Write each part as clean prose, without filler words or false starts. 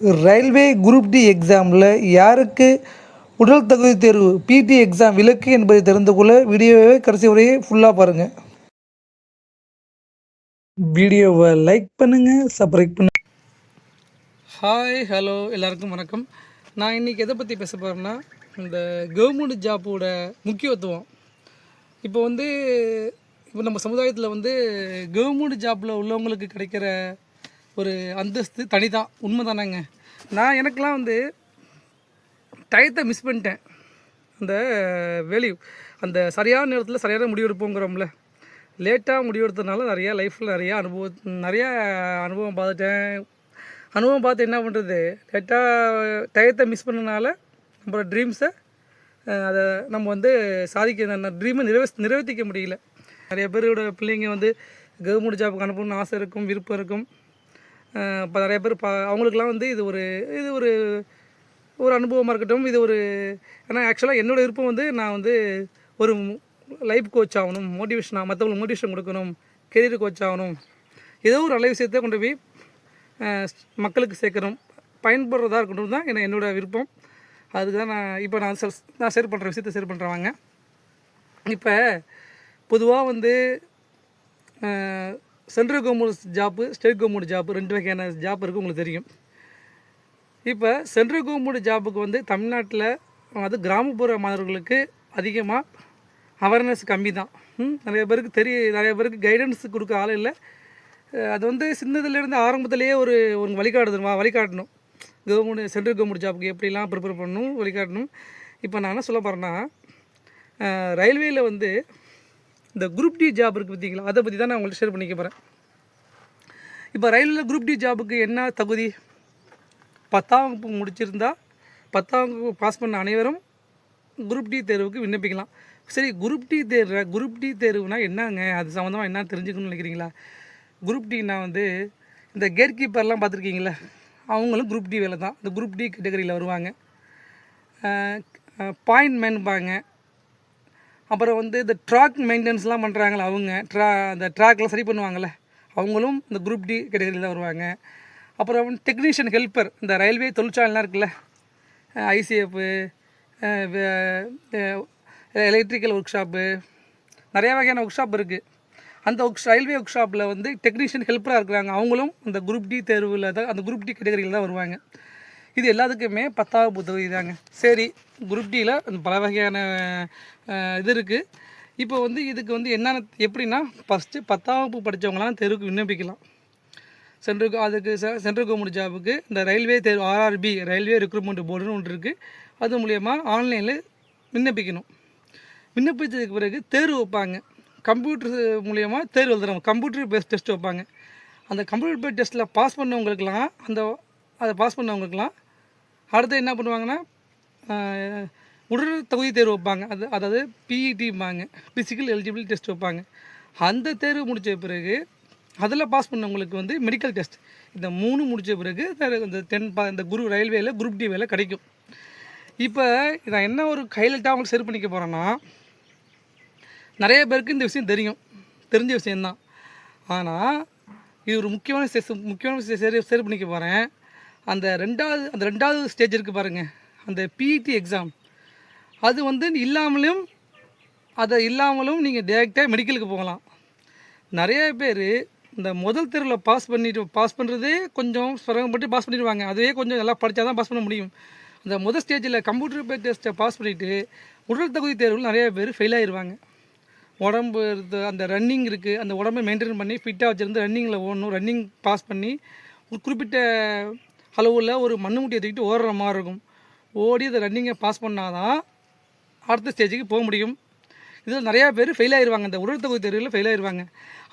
Railway group D எக்ஸாமில் யாருக்கு உடல் தகுதி தேர்வு பிடி எக்ஸாம் விலக்கு என்பதை தெரிந்து கொள்ள வீடியோவை கடைசி வரையே ஃபுல்லாக பாருங்கள். வீடியோவை லைக் பண்ணுங்கள், சப்ஸ்கிரைப் பண்ணுங்கள். ஹாய், ஹலோ, எல்லாருக்கும் வணக்கம். நான் இன்றைக்கி எதை பற்றி பேச போகிறேன்னா, இந்த கவர்மெண்ட் ஜாப்போட முக்கியத்துவம். இப்போ நம்ம சமுதாயத்தில் கவர்மெண்ட் ஜாப்பில் உள்ளவங்களுக்கு கிடைக்கிற ஒரு அந்தஸ்து தனி தான், உண்மை தானேங்க. எனக்கெலாம் டயத்தை மிஸ் பண்ணிட்டேன். அந்த வேல்யூ அந்த சரியான நேரத்தில் சரியான முடிவெடுப்போங்கிறோம்ல, லேட்டாக முடிவெடுத்ததுனால லைஃப்பில் நிறையா அனுபவம் பார்த்துட்டேன். அனுபவம் பார்த்து என்ன பண்ணுறது, லேட்டாக டயத்தை மிஸ் பண்ணனால நம்மளோட ட்ரீம்ஸை அதை நம்ம சாதிக்க ட்ரீமை நிறைவேற்றிக்க முடியல. நிறைய பேரோட பிள்ளைங்க கவர்மெண்ட் ஜாப்புக்கு அனுப்பணும்னு ஆசை இருக்கும், விருப்பம் இருக்கும். இப்போ நிறைய பேர் அவங்களுக்குலாம் இது ஒரு ஒரு அனுபவமாக இருக்கட்டும். ஏன்னா ஆக்சுவலாக என்னோடய விருப்பம் நான் ஒரு லைஃப் கோச் ஆகணும், மோட்டிவேஷனாக மற்றவங்களுக்கு மோட்டிவேஷன் கொடுக்கணும், கெரியர் கோச் ஆகணும், ஏதோ ஒரு நல்ல விஷயத்தை கொண்டு போய் மக்களுக்கு சேர்க்கணும், பயன்படுறதா இருக்கட்டும் தான் என்னோடய விருப்பம். அதுக்கு தான் நான் ஷேர் பண்ணுற விஷயத்தை ஷேர் பண்ணுறவாங்க. இப்போ பொதுவாக central government job, state government job, 2 வகையான ஜாப் இருக்குது, உங்களுக்கு தெரியும். இப்போ சென்ட்ரல் கவர்மெண்ட் ஜாப்புக்கு தமிழ்நாட்டில் கிராமப்புற மாணவர்களுக்கு அதிகமாக அவேர்னஸ் கம்மி தான். நிறைய பேருக்கு கைடன்ஸ் கொடுக்க ஆள் இல்லை. அது சின்னதுலேருந்து ஆரம்பத்துலேயே ஒரு வழிகாட்டணும். சென்ட்ரல் கவர்மெண்ட் ஜாப்புக்கு எப்படிலாம் ப்ரிப்பேர் பண்ணணும், வழிகாட்டணும். இப்போ நான் என்ன சொல்ல போகிறேன்னா, ரயில்வேயில் இந்த குரூப் டி ஜாப் இருக்குது பார்த்தீங்களா, அதை பற்றி தான் நான் உங்கள்கிட்ட ஷேர் பண்ணிக்க போகிறேன். இப்போ ரயில்வேயில் குரூப் டி ஜாபுக்கு என்ன தகுதி? 10ஆம் வகுப்பு முடிச்சிருந்தா, 10ஆம் வகுப்பு பாஸ் பண்ண அனைவரும் குரூப் டி தேர்வுக்கு விண்ணப்பிக்கலாம். சரி, குரூப் டி தேர்வுனா என்னங்க, அது சம்மந்தமாக என்ன தெரிஞ்சுக்கணும்னு நினைக்கிறீங்களா? குரூப் டின்னா இந்த கேட் கீப்பர்லாம் பார்த்துருக்கீங்களா, அவங்களும் குரூப் டி வேலை தான். இந்த குரூப் டி கேட்டகரியில் வருவாங்க. பாயிண்ட் மேன்பாங்க. அப்புறம் இந்த ட்ராக் மெயின்டெனன்ஸ்லாம் பண்ணுறாங்களே அவங்க, அந்த ட்ராக்லாம் சரி பண்ணுவாங்கள்ல, அவங்களும் இந்த குரூப் டி கேட்டகரியில் தான் வருவாங்க. அப்புறம் டெக்னீஷியன் ஹெல்ப்பர், இந்த ரயில்வே தொழிற்சாலைலாம் இருக்குல்ல, ஐசிஎஃப்பு, எலக்ட்ரிக்கல் ஒர்க் ஷாப்பு, நிறையா வகையான ஒர்க் ஷாப் இருக்குது. அந்த ரயில்வே ஒர்க் ஷாப்பில் டெக்னீஷியன் ஹெல்ப்பராக இருக்கிறாங்க, அவங்களும் இந்த குரூப் டி தேர்வில் தான், அந்த குரூப் டி கேட்டகரியில் தான் வருவாங்க. இது எல்லாத்துக்குமே 10ஆம் வகுப்பு தகுதி தாங்க. சரி, குரூப் டியில் பல வகையான இது இருக்குது. இப்போ இதுக்கு என்னென்ன எப்படின்னா, ஃபஸ்ட்டு 10ஆம் வகுப்பு படித்தவங்களாம் தேர்வுக்கு விண்ணப்பிக்கலாம். சென்ட்ரல் கவர்மெண்ட் ஜாபுக்கு இந்த ரயில்வே தேர்வு, RRB, ரயில்வே ரெக்ரூட்மெண்ட் போர்டுன்னு ஒன்று இருக்குது. அது மூலயமா ஆன்லைனில் விண்ணப்பிக்கணும். விண்ணப்பித்ததுக்கு பிறகு தேர்வு வைப்பாங்க. கம்ப்யூட்டர் மூலயமா தேர்வு எழுதுறாங்க. கம்ப்யூட்டர் பேஸ்ட் டெஸ்ட் வைப்பாங்க. அந்த கம்ப்யூட்டர் பேஸ்ட் டெஸ்ட்டில் பாஸ் பண்ணவங்களுக்கெல்லாம் அதை பாஸ் பண்ணவங்களுக்கெல்லாம் அடுத்து என்ன பண்ணுவாங்கன்னா, உடல் தகுதி தேர்வு வைப்பாங்க. அதாவது PETம்பாங்க, ஃபிசிக்கல் எலிஜிபிலிட்டி டெஸ்ட் வைப்பாங்க. அந்த தேர்வு முடித்த பிறகு அதில் பாஸ் பண்ணவங்களுக்கு மெடிக்கல் டெஸ்ட், இந்த 3 முடித்த பிறகு இந்த ரயில்வேயில் குரூப் டி வேலை கிடைக்கும். இப்போ நான் என்ன ஒரு ஹைலைட்டாக அவங்களுக்கு ஷேர் பண்ணிக்க போகிறேன்னா, நிறைய பேருக்கு இந்த விஷயம் தெரிஞ்ச விஷயந்தான். ஆனால் இது ஒரு முக்கியமான விஷயம் ஷேர் பண்ணிக்க போகிறேன். அந்த ரெண்டாவது ஸ்டேஜ் இருக்குது பாருங்கள், அந்த PET எக்ஸாம். அது இல்லாமலும் நீங்கள் டேரெக்டாக மெடிக்கலுக்கு போகலாம். நிறைய பேர் இந்த முதல் தேர்வில் பாஸ் பண்ணுறதே கொஞ்சம் சிரமப்பட்டு பாஸ் பண்ணிடுவாங்க. அதுவே கொஞ்சம் நல்லா படித்தா தான் பாஸ் பண்ண முடியும். அந்த முதல் ஸ்டேஜில் கம்ப்யூட்டர் பேஸ்ட் டெஸ்ட்டை பாஸ் பண்ணிவிட்டு உடல் தகுதி தேர்வில் நிறைய பேர் ஃபெயில் ஆகிடுவாங்க. உடம்பு அந்த ரன்னிங் இருக்குது, அந்த உடம்பை மெயின்டைன் பண்ணி ஃபிட்டாக வச்சுருந்து ரன்னிங்கில் ஓடணும். ரன்னிங் பாஸ் பண்ணி ஒரு குறிப்பிட்ட அளவில் ஒரு மண்ணுமுட்டியை தூக்கிட்டு ஓடுற மாதிரி இருக்கும். ஓடி அந்த ரன்னிங்கை பாஸ் பண்ணால் தான் அடுத்த ஸ்டேஜுக்கு போக முடியும். இதில் நிறையா பேர் ஃபெயில் ஆகிடுவாங்க. அந்த உடல் தகுதி தேர்வில் ஃபெயில் ஆகிடுவாங்க.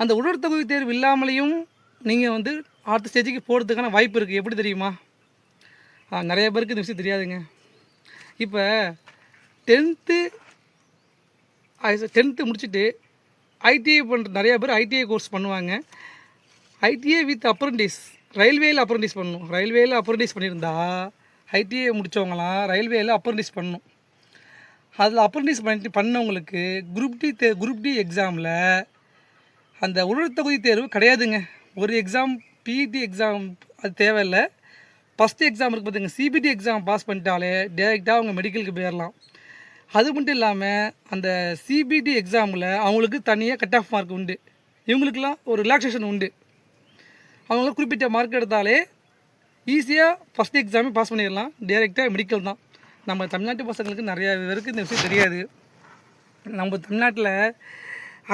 அந்த உடல் தகுதி தேர்வு இல்லாமலேயும் நீங்கள் அடுத்த ஸ்டேஜுக்கு போகிறதுக்கான வாய்ப்பு இருக்குது. எப்படி தெரியுமா? நிறைய பேருக்கு இந்த விஷயம் தெரியாதுங்க. இப்போ 10th முடிச்சுட்டு ITI நிறையா பேர் ITI கோர்ஸ் பண்ணுவாங்க. ITI வித் அப்ரண்டிஸ், ரயில்வேயில் அப்ரண்டிஸ் பண்ணணும். ரயில்வேயில் அப்ரண்டிஸ் பண்ணியிருந்தா ITI முடித்தவங்களாம் ரயில்வேயில் அப்ரண்டிஸ் பண்ணணும். அதில் அப்ரண்டிஸ் பண்ணவங்களுக்கு குரூப் டி எக்ஸாமில் அந்த உடல் தகுதி தேர்வு கிடையாதுங்க. ஒரு எக்ஸாம் PET எக்ஸாம் அது தேவையில்லை. ஃபஸ்ட்டு எக்ஸாம் இருக்குது பார்த்துங்க, சிபிடி எக்ஸாம் பாஸ் பண்ணிட்டாலே டேரெக்டாக அவங்க மெடிக்கலுக்கு போயிடலாம். அது மட்டும் இல்லாமல் அந்த சிபிடி எக்ஸாமில் அவங்களுக்கு தனியாக கட் ஆஃப் மார்க் உண்டு. இவங்களுக்கெல்லாம் ஒரு ரிலாக்ஸேஷன் உண்டு. அவங்களாம் குறிப்பிட்ட மார்க் எடுத்தாலே ஈஸியாக ஃபஸ்ட் எக்ஸாமே பாஸ் பண்ணிடலாம். டேரெக்டாக மெடிக்கல் தான். நம்ம தமிழ்நாட்டு பசங்களுக்கு நிறையா பேருக்கு இந்த விஷயம் தெரியாது. நம்ம தமிழ்நாட்டில்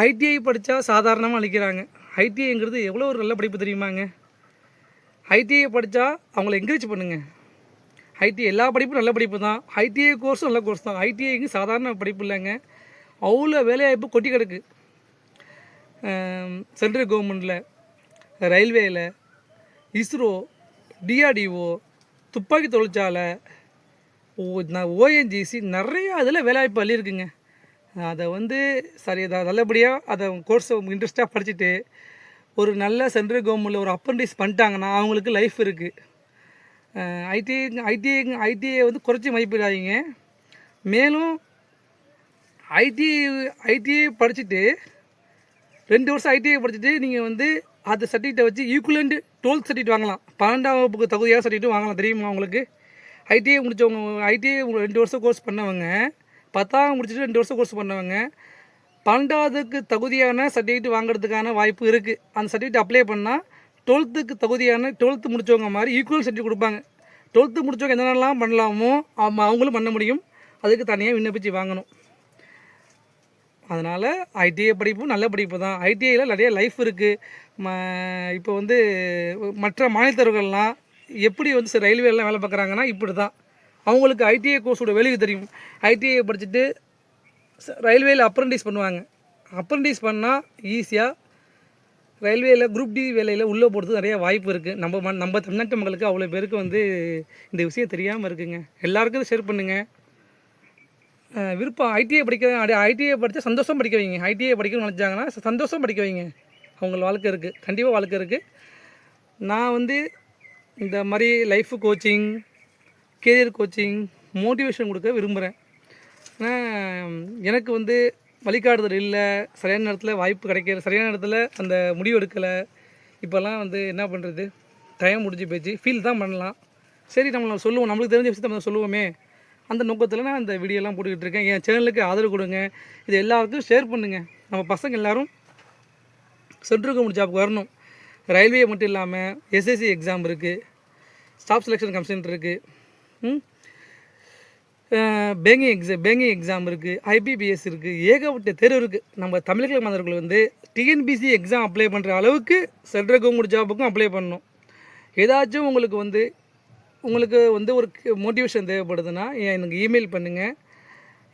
ஐடிஐ படித்தா சாதாரணமாக அளிக்கிறாங்க. ஐடிஐங்கிறது எவ்வளோ ஒரு நல்ல படிப்பு தெரியுமாங்க? ஐடிஐ படித்தா அவங்கள என்கரேஜ் பண்ணுங்கள். ஐடிஐ எல்லா படிப்பும் நல்ல படிப்பு தான். ஐடிஐ கோர்ஸும் நல்ல கோர்ஸ் தான். ஐடிஐக்கு சாதாரண படிப்பு இல்லைங்க. அவ்வளோ வேலைவாய்ப்பு கொட்டி கிடக்கு. சென்ட்ரல் கவர்மெண்ட்டில், ரயில்வேயில், இஸ்ரோ, டிஆர்டிஓ, துப்பாக்கி தொழிற்சாலை, ஓஎன்ஜிசி நிறையா அதில் வேலைவாய்ப்பு அள்ளியிருக்குங்க. அதை சரி நல்லபடியாக அதை கோர்ஸை இன்ட்ரெஸ்ட்டாக படிச்சுட்டு ஒரு நல்ல சென்ட்ரல் கவர்மெண்ட்டில் ஒரு அப்ரண்டிஸ் பண்ணிட்டாங்கன்னா அவங்களுக்கு லைஃப் இருக்குது. ஐடிஐ குறைச்சி மதிப்பிடாதீங்க. மேலும் ஐடிஐ படிச்சுட்டு 2 வருஷம் ஐடிஐ படிச்சுட்டு நீங்கள் அந்த சர்டிஃபிகேட்டை வச்சு ஈக்குவலண்ட் 12th சர்டிஃபிகேட் வாங்கலாம். 12ஆம் வகுப்புக்கு தகுதியாக சர்டிஃபிகேட் வாங்கலாம். தெரியுமா உங்களுக்கு? ஐடிஐ முடித்தவங்க, ஐடிஐ 2 வருஷம் கோர்ஸ் பண்ணவங்க, 10ஆம் முடிச்சுட்டு 2 வருஷம் கோர்ஸ் பண்ணவங்க 12ஆவதுக்கு தகுதியான சர்டிஃபிகேட் வாங்குறதுக்கான வாய்ப்பு இருக்குது. அந்த சர்டிஃபிகேட் அப்ளை பண்ணால் 12th தகுதியான 12th முடித்தவங்க மாதிரி ஈக்குவல் சர்டிஃபிகேட் கொடுப்பாங்க. 12th முடித்தவங்க என்னென்னலாம் பண்ணலாமோ அவங்களும் பண்ண முடியும். அதுக்கு தனியாக விண்ணப்பிச்சு வாங்கணும். அதனால் ஐடிஐ படிப்பும் நல்ல படிப்பு தான். ஐடிஐயில் நிறைய லைஃப் இருக்குது. இப்போ மற்ற மாநிலத்தவர்கள்லாம் எப்படி ரயில்வேலாம் வேலை பார்க்குறாங்கன்னா இப்படி தான். அவங்களுக்கு ஐடிஐ கோர்ஸோட வேல்யூ தெரியும். ஐடிஐ படிச்சுட்டு ரயில்வேயில் அப்ரண்டிஸ் பண்ணுவாங்க. அப்ரண்டிஸ் பண்ணால் ஈஸியாக ரயில்வேயில் குரூப் டி வேலையில் உள்ளே போகிறதுக்கு நிறைய வாய்ப்பு இருக்குது. நம்ம தமிழ்நாட்டு மக்களுக்கு அவ்வளோ பேருக்கு இந்த விஷயம் தெரியாமல் இருக்குங்க. எல்லாருக்கும் ஷேர் பண்ணுங்கள். விருப்பம் ஐடிஐ ஐடிஐ படித்தா சந்தோஷம் படிக்க வைங்க. ஐடிஐ படிக்கணும்னு நினச்சாங்கன்னா சந்தோஷம் படிக்க வைங்க. அவங்க வாழ்க்கை இருக்குது, கண்டிப்பாக வாழ்க்கை இருக்குது. நான் இந்த மாதிரி life coaching, career coaching, motivation கொடுக்க விரும்புகிறேன். எனக்கு வழிகாட்டுதல் இல்லை, சரியான நேரத்தில் வாய்ப்பு கிடைக்கல, சரியான நேரத்தில் அந்த முடிவு எடுக்கலை. இப்போல்லாம் என்ன பண்ணுறது, டைம் முடிஞ்சு போச்சு, ஃபீல் தான் பண்ணலாம். சரி நம்மளை சொல்லுவோம், நம்மளுக்கு தெரிஞ்ச விஷயத்தை நம்ம சொல்லுவோமே, அந்த நோக்கத்தில் நான் இந்த வீடியோலாம் போட்டுக்கிட்டு இருக்கேன். என் சேனலுக்கு ஆதரவு கொடுங்க, இது எல்லாருக்கும் ஷேர் பண்ணுங்கள். நம்ம பசங்க எல்லோரும் சென்ட்ரல் கவர்மெண்ட் ஜாப்க்கு வரணும். ரயில்வே மட்டும் இல்லாமல் எஸ்எஸ்சி எக்ஸாம் இருக்குது, ஸ்டாஃப் செலெக்ஷன் கமிஷன் இருக்குது, பேங்கிங் எக்ஸாம் இருக்குது, ஐபிபிஎஸ் இருக்குது, ஏகப்பட்ட தேர்வு இருக்குது. நம்ம தமிழக மாணவர்கள் டிஎன்பிசி எக்ஸாம் அப்ளை பண்ணுற அளவுக்கு சென்ட்ரல் கவர்மெண்ட் ஜாபுக்கும் அப்ளை பண்ணணும். ஏதாச்சும் உங்களுக்கு ஒரு மோட்டிவேஷன் தேவைப்படுதுன்னா எனக்கு இமெயில் பண்ணுங்கள்.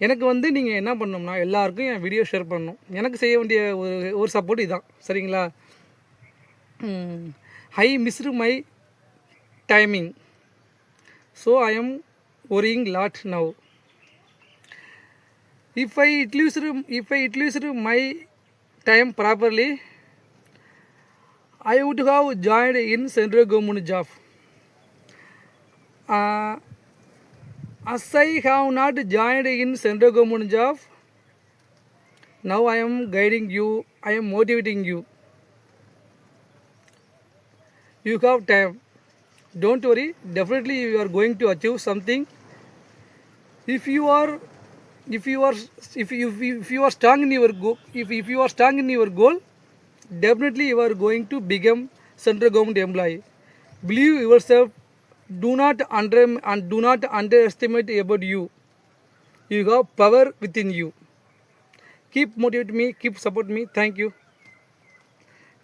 எனக்கு நீங்கள் என்ன பண்ணணும்னா எல்லாருக்கும் என் வீடியோ ஷேர் பண்ணணும். எனக்கு செய்ய வேண்டிய ஒரு சப்போர்ட் இதுதான். சரிங்களா? I missed my timing, so I am worrying lot now. If I utilized my time properly, I would have joined in central government job. As I have not joined in central government job, now I am guiding you, I am motivating you. You have time. Don't worry, definitely you are going to achieve something. If you are strong in your goal, if you are strong in your goal, definitely you are going to become central government employee. Believe yourself. Do not underestimate about you. You have power within you. Keep motivate me, keep support me. Thank you.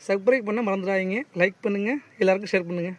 Subscribe பண்ண மறந்துடாதீங்க, like பண்ணுங்கள், எல்லாருக்கும் share பண்ணுங்கள்.